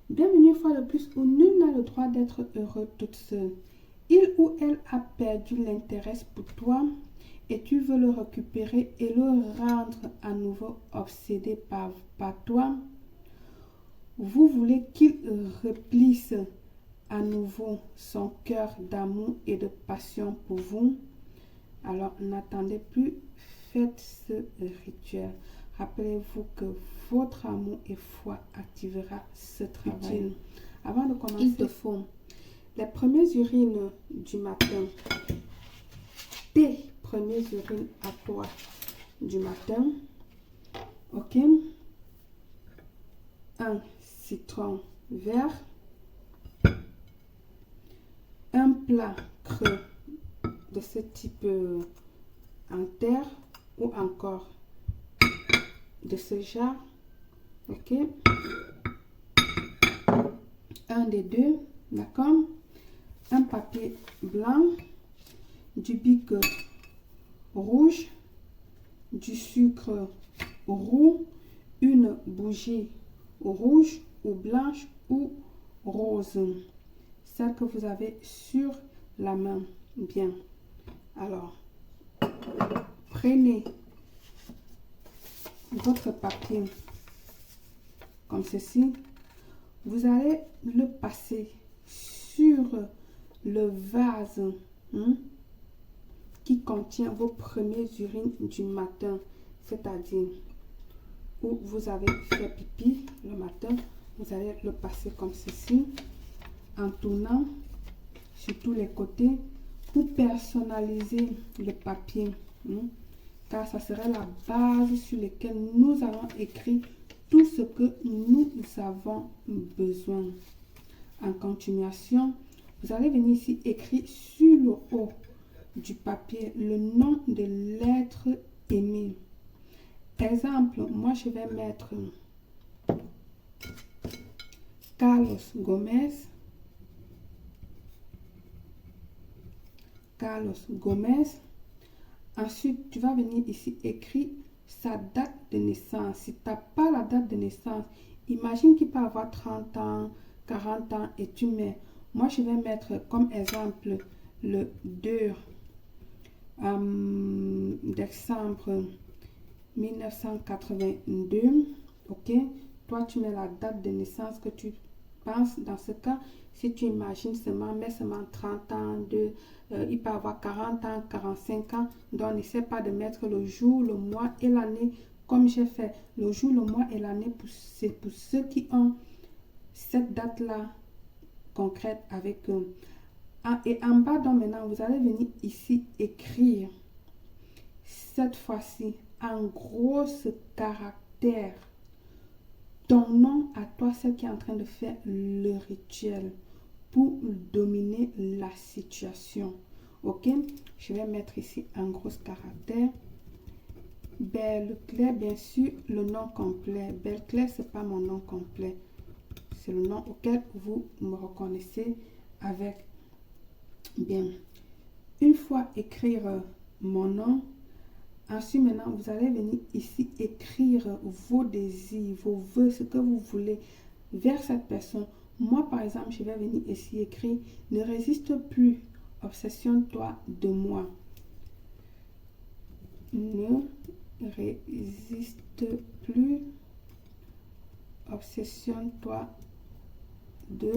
Bienvenue une fois de plus où nul n'a le droit d'être heureux toute seule. Il ou elle a perdu l'intérêt pour toi et tu veux le récupérer et le rendre à nouveau obsédé par toi. Vous voulez qu'il replisse à nouveau son cœur d'amour et de passion pour vous. Alors n'attendez plus, faites ce rituel. Rappelez-vous que votre amour et foi activera ce travail. Avant de commencer, il te faut les premières urines du matin. Tes premières urines à toi du matin. Ok. Un citron vert. Un plat creux de ce type en terre ou encore de ce genre. Ok. Un des deux. D'accord. Un papier blanc. Du bic rouge. Du sucre roux. Une bougie rouge ou blanche ou rose. Celle que vous avez sur la main. Bien. Alors, prenez votre papier comme ceci. Vous allez le passer sur le vase qui contient vos premières urines du matin, c'est-à-dire où vous avez fait pipi le matin. Vous allez le passer comme ceci en tournant sur tous les côtés pour personnaliser le papier, car ça sera la base sur laquelle nous allons écrire tout ce que nous avons besoin. En continuation, vous allez venir ici écrire sur le haut du papier le nom de l'être aimé. Exemple, moi je vais mettre Carlos Gomez. Carlos Gomez. Ensuite, tu vas venir ici écrire sa date de naissance. Si tu n'as pas la date de naissance, imagine qu'il peut avoir 30 ans, 40 ans et tu mets. Moi, je vais mettre comme exemple le 2 décembre 1982. Ok. Toi, tu mets la date de naissance que tu penses. Dans ce cas, si tu imagines seulement, mets seulement 30 ans, il peut avoir 40 ans, 45 ans. Donc, n'essaie pas de mettre le jour, le mois et l'année comme j'ai fait. Le jour, le mois et l'année, c'est pour ceux qui ont cette date-là concrète avec eux. Et en bas, donc maintenant, vous allez venir ici écrire cette fois-ci en gros caractères ton nom à toi, celle qui est en train de faire le rituel pour dominer la situation. Ok, je vais mettre ici en gros caractères. Belle Claire, bien sûr, le nom complet. Belle Claire, ce n'est pas mon nom complet. C'est le nom auquel vous me reconnaissez avec. Bien. Une fois écrire mon nom, ensuite maintenant, vous allez venir ici écrire vos désirs, vos vœux, ce que vous voulez vers cette personne. Moi, par exemple, je vais venir ici écrire « Ne résiste plus, obsessionne-toi de moi. » Ne résiste plus, obsessionne-toi de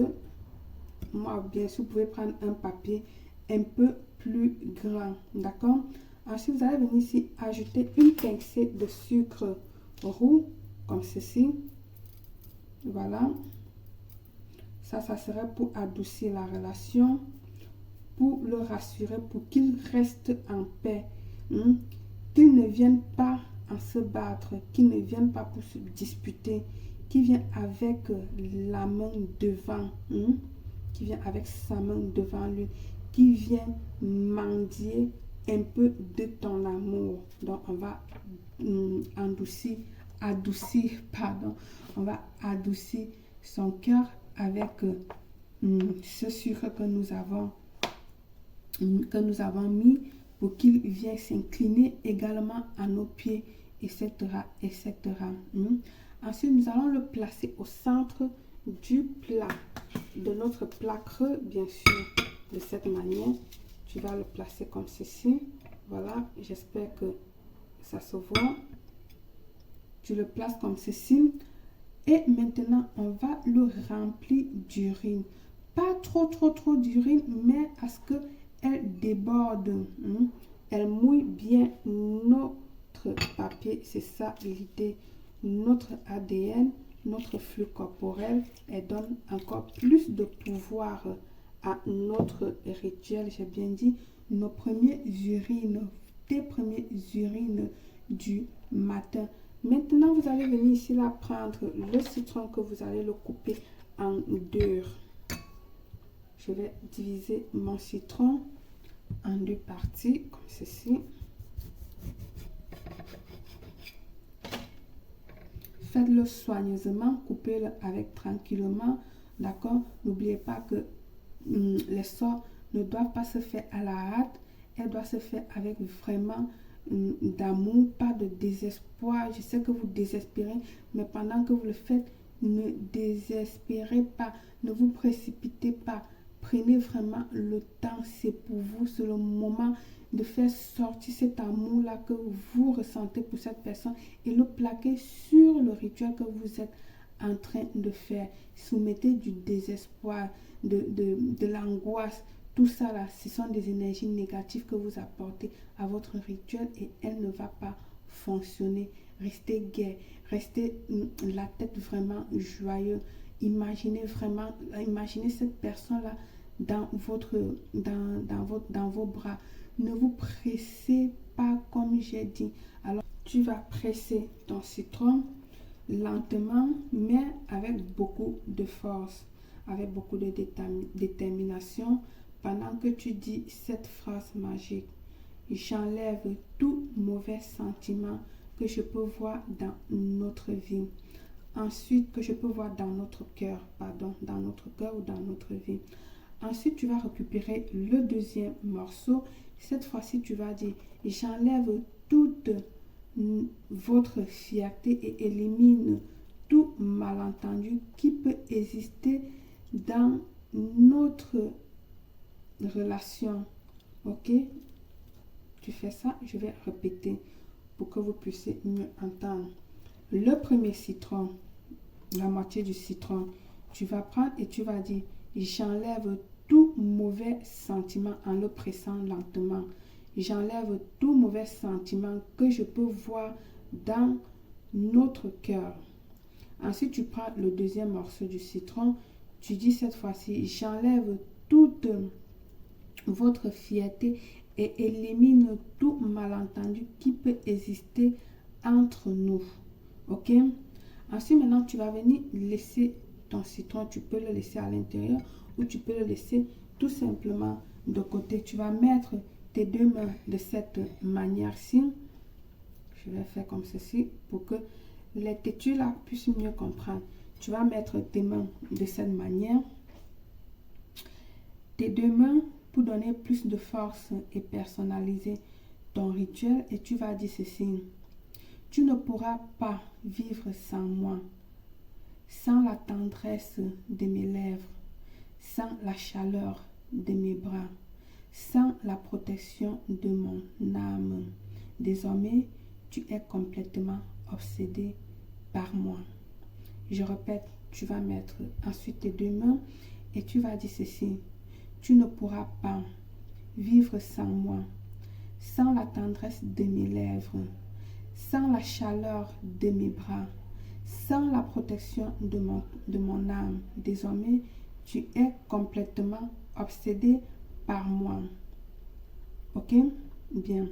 moi. Bien sûr, vous pouvez prendre un papier un peu plus grand, d'accord? Ensuite, vous allez venir ici ajouter une pincée de sucre roux, comme ceci. Voilà. Ça serait pour adoucir la relation, pour le rassurer, pour qu'il reste en paix. Qu'il ne vienne pas en se battre, qu'il ne vienne pas pour se disputer, qu'il vienne avec la main devant, qui vient avec sa main devant lui, qui vient mendier un peu de ton amour. Donc, on va on va adoucir son cœur avec ce sucre que nous avons mis pour qu'il vienne s'incliner également à nos pieds, etc., etc. Ensuite, nous allons le placer au centre du plat, de notre plat creux, bien sûr, de cette manière. Tu vas le placer comme ceci. Voilà, j'espère que ça se voit. Tu le places comme ceci. Et maintenant, on va le remplir d'urine. Pas trop d'urine, mais à ce qu'elle déborde. Elle mouille bien notre papier. C'est ça l'idée. Notre ADN, notre flux corporel, elle donne encore plus de pouvoir à notre rituel. J'ai bien dit, nos premières urines, tes premières urines du matin. Maintenant, vous allez venir ici là prendre le citron que vous allez le couper en deux. Je vais diviser mon citron en deux parties, comme ceci. Faites-le soigneusement, coupez-le avec tranquillement, d'accord? N'oubliez pas que les sorts ne doivent pas se faire à la hâte, elles doivent se faire avec vraiment d'amour, pas de désespoir. Je sais que vous désespérez, mais pendant que vous le faites, ne désespérez pas, ne vous précipitez pas. Prenez vraiment le temps, c'est pour vous, c'est le moment de faire sortir cet amour-là que vous ressentez pour cette personne et le plaquer sur le rituel que vous êtes en train de faire. Soumettez du désespoir, de l'angoisse. Tout ça là, ce sont des énergies négatives que vous apportez à votre rituel et elle ne va pas fonctionner. Restez gai, restez la tête vraiment joyeuse. Imaginez vraiment, imaginez cette personne-là dans vos bras. Ne vous pressez pas comme j'ai dit. Alors, tu vas presser ton citron lentement, mais avec beaucoup de force, avec beaucoup de détermination. Pendant que tu dis cette phrase magique, j'enlève tout mauvais sentiment que je peux voir dans notre vie. Ensuite, que je peux voir dans notre cœur, dans notre cœur ou dans notre vie. Ensuite, tu vas récupérer le deuxième morceau. Cette fois-ci, tu vas dire, j'enlève toute votre fierté et élimine tout malentendu qui peut exister dans notre relation. Ok? Tu fais ça, je vais répéter pour que vous puissiez mieux entendre. Le premier citron, la moitié du citron, tu vas prendre et tu vas dire, j'enlève tout mauvais sentiment en le pressant lentement. J'enlève tout mauvais sentiment que je peux voir dans notre cœur. Ensuite, tu prends le deuxième morceau du citron. Tu dis cette fois-ci, j'enlève toute votre fierté et élimine tout malentendu qui peut exister entre nous. Ok? Ensuite, maintenant, tu vas venir laisser ton citron. Tu peux le laisser à l'intérieur ou tu peux le laisser tout simplement de côté. Tu vas mettre tes deux mains de cette manière-ci. Je vais faire comme ceci pour que les têtus là puissent mieux comprendre. Tu vas mettre tes mains de cette manière. Tes deux mains pour donner plus de force et personnaliser ton rituel. Et tu vas dire ceci. Tu ne pourras pas vivre sans moi, sans la tendresse de mes lèvres, sans la chaleur de mes bras, sans la protection de mon âme. Désormais, tu es complètement obsédé par moi. Je répète, tu vas mettre ensuite tes deux mains et tu vas dire ceci. Tu ne pourras pas vivre sans moi, sans la tendresse de mes lèvres, sans la chaleur de mes bras, sans la protection de mon âme. Désormais, tu es complètement obsédé par moi. Ok? Bien.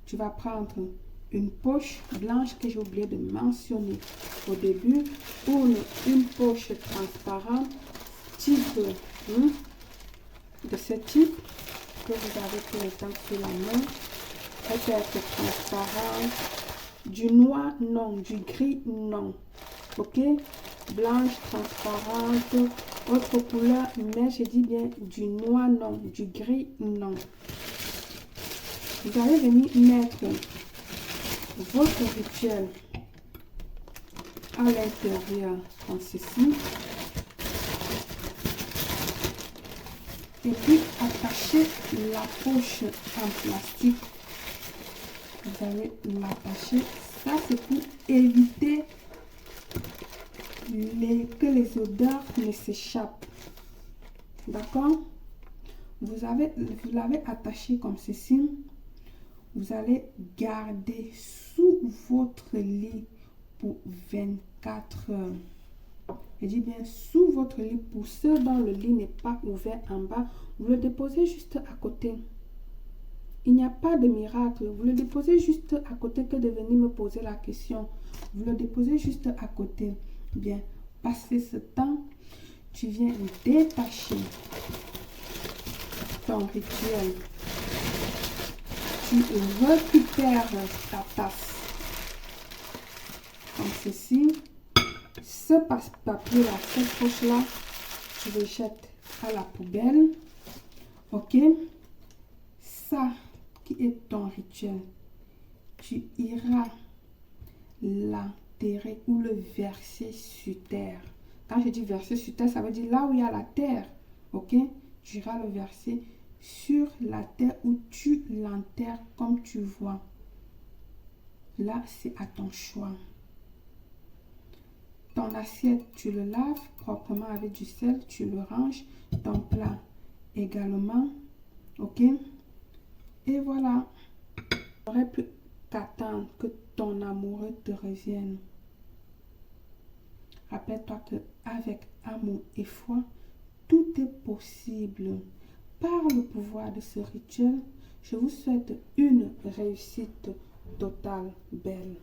Tu vas prendre une poche blanche que j'ai oublié de mentionner au début, ou une poche transparente, type de ce type que vous avez pour exemple sur la main. Elle peut être transparente, du noir non, du gris non. Ok? Blanche, transparente, autre couleur, mais je dis bien du noir non, du gris non. Vous allez venir mettre votre rituel à l'intérieur comme ceci. Et puis attachez la poche en plastique. Vous allez l'attacher. Ça, c'est pour éviter que les odeurs ne s'échappent. D'accord? Vous l'avez attaché comme ceci. Vous allez garder sous votre lit pour 24 heures. Je dis bien sous votre lit. Pour ceux dont le lit n'est pas ouvert en bas, vous le déposez juste à côté. Il n'y a pas de miracle. Vous le déposez juste à côté que de venir me poser la question. Vous le déposez juste à côté. Bien, passé ce temps, tu viens détacher ton rituel. Tu récupères ta tasse comme ceci. Ce papier-là, cette poche-là, tu le jettes à la poubelle. Ok? Ça qui est ton rituel, tu iras l'enterrer ou le verser sur terre. Quand je dis verser sur terre, ça veut dire là où il y a la terre. Ok? Tu iras le verser sur la terre où tu l'enterres comme tu vois. Là, c'est à ton choix. Ton assiette, tu le laves proprement avec du sel, tu le ranges. Ton plat également. Ok? Et voilà. Il n'aurait plus qu'attendre que ton amoureux te revienne. Rappelle-toi qu'avec amour et foi, tout est possible. Par le pouvoir de ce rituel, je vous souhaite une réussite totale, belle.